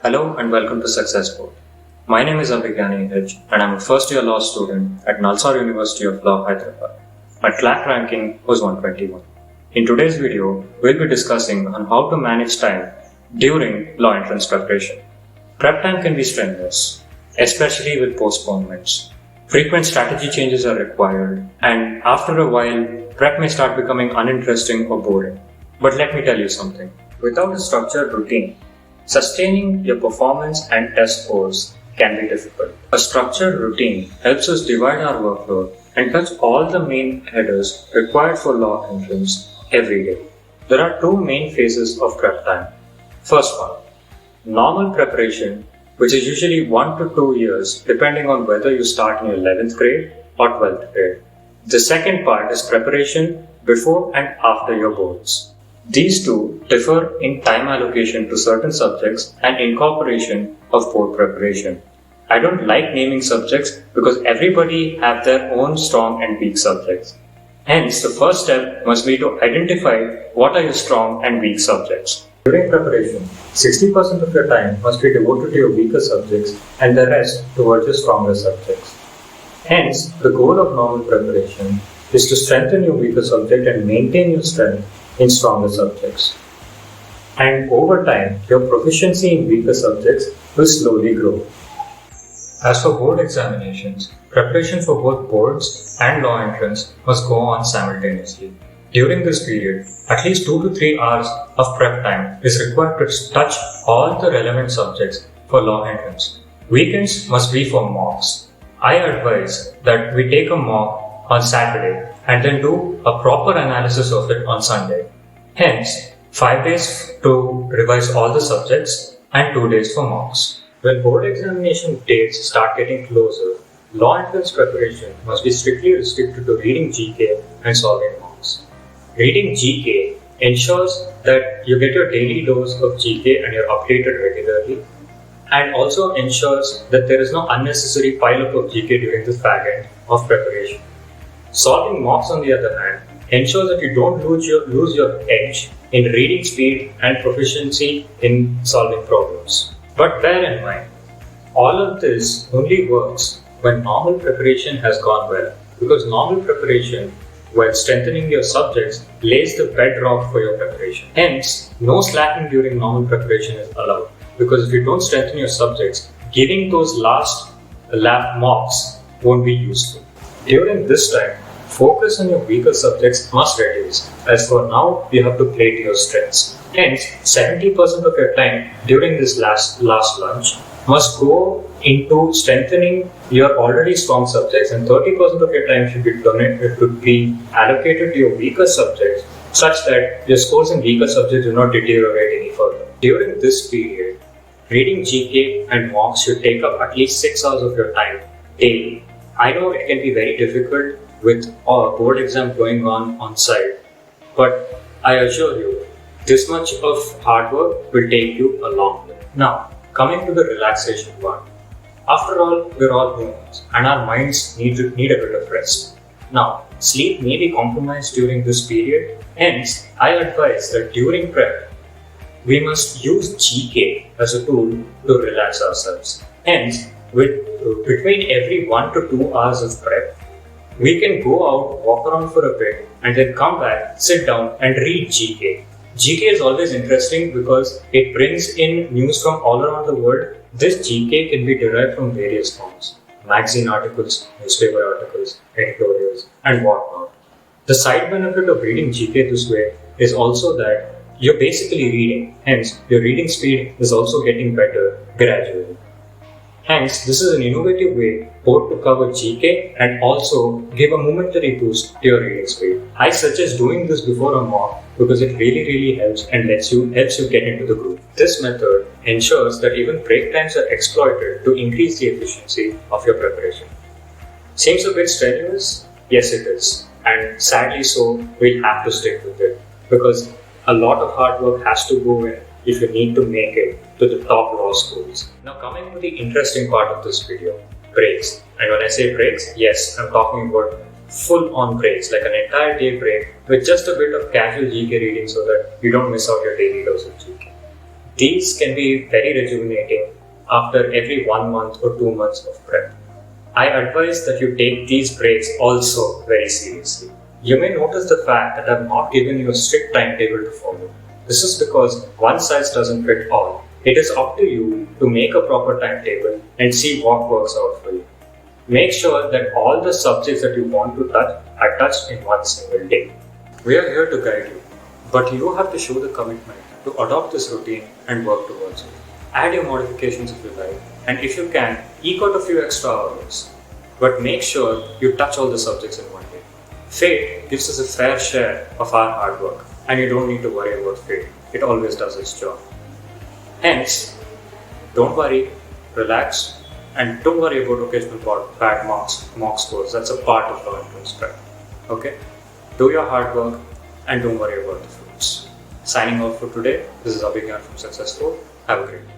Hello and welcome to Success Board. My name is Abhigyani H and I'm a first year law student at Nalsar University of Law, Hyderabad. My CLAT ranking was 121. In today's video, we'll be discussing on how to manage time during law entrance preparation. Prep time can be strenuous, especially with postponements. Frequent strategy changes are required, and after a while, prep may start becoming uninteresting or boring. But let me tell you something. Without a structured routine, sustaining your performance and test scores can be difficult. A structured routine helps us divide our workload and touch all the main headers required for law entrance every day. There are two main phases of prep time. First one, normal preparation, which is usually 1 to 2 years depending on whether you start in your 11th grade or 12th grade. The second part is preparation before and after your boards. These two differ in time allocation to certain subjects and incorporation of board preparation. I don't like naming subjects because everybody have their own strong and weak subjects. Hence, the first step must be to identify what are your strong and weak subjects. During preparation, 60% of your time must be devoted to your weaker subjects and the rest towards your stronger subjects. Hence, the goal of normal preparation is to strengthen your weaker subject and maintain your strength in stronger subjects. And over time, your proficiency in weaker subjects will slowly grow. As for board examinations, preparation for both boards and law entrance must go on simultaneously. During this period, at least 2 to 3 hours of prep time is required to touch all the relevant subjects for law entrance. Weekends must be for mocks. I advise that we take a mock on Saturday and then do a proper analysis of it on Sunday. Hence, 5 days to revise all the subjects and 2 days for mocks. When board examination dates start getting closer, law entrance preparation must be strictly restricted to reading GK and solving mocks. Reading GK ensures that you get your daily dose of GK and you're updated regularly, and also ensures that there is no unnecessary pile-up of GK during this back end of preparation. Solving mocks, on the other hand, ensures that you don't lose your edge in reading speed and proficiency in solving problems. But bear in mind, all of this only works when normal preparation has gone well, because normal preparation, while strengthening your subjects, lays the bedrock for your preparation. Hence, no slacking during normal preparation is allowed, because if you don't strengthen your subjects, giving those last lap mocks won't be useful. During this time, focus on your weaker subjects must reduce, as for now you have to play to your strengths. Hence, 70% of your time during this last lunch must go into strengthening your already strong subjects, and 30% of your time should be allocated to your weaker subjects, such that your scores in weaker subjects do not deteriorate any further. During this period, reading GK and mocks should take up at least 6 hours of your time daily. I know it can be very difficult with a board exam going on site, but I assure you, this much of hard work will take you a long way. Now, coming to the relaxation part. After all, we're all humans and our minds need a bit of rest. Now, sleep may be compromised during this period, hence, I advise that during prep, we must use GK as a tool to relax ourselves. Hence, between every 1 to 2 hours of prep, we can go out, walk around for a bit, and then come back, sit down, and read GK. GK is always interesting because it brings in news from all around the world. This GK can be derived from various forms: magazine articles, newspaper articles, editorials, and whatnot. The side benefit of reading GK this way is also that you're basically reading, hence your reading speed is also getting better gradually. Hence, this is an innovative way both to cover GK and also give a momentary boost to your reading speed. I suggest doing this before a mock because it really helps and helps you get into the groove. This method ensures that even break times are exploited to increase the efficiency of your preparation. Seems a bit strenuous? Yes, it is. And sadly so, we'll have to stick with it because a lot of hard work has to go in if you need to make it to the top law schools. Now coming to the interesting part of this video, breaks. And when I say breaks, yes, I'm talking about full-on breaks, like an entire day break with just a bit of casual GK reading so that you don't miss out your daily dose of GK. These can be very rejuvenating after every 1 month or 2 months of prep. I advise that you take these breaks also very seriously. You may notice the fact that I've not given you a strict timetable to follow. This is because one size doesn't fit all. It is up to you to make a proper timetable and see what works out for you. Make sure that all the subjects that you want to touch are touched in one single day. We are here to guide you, but you have to show the commitment to adopt this routine and work towards it. Add your modifications if you like, and if you can, eke out a few extra hours. But make sure you touch all the subjects in one day. Fate gives us a fair share of our hard work, and you don't need to worry about fate. It always does its job. Hence, don't worry, relax, and don't worry about occasional bad mock scores. That's a part of our entrance prep. Okay? Do your hard work and don't worry about the fruits. Signing off for today, this is Abhigyan from Successful. Have a great day.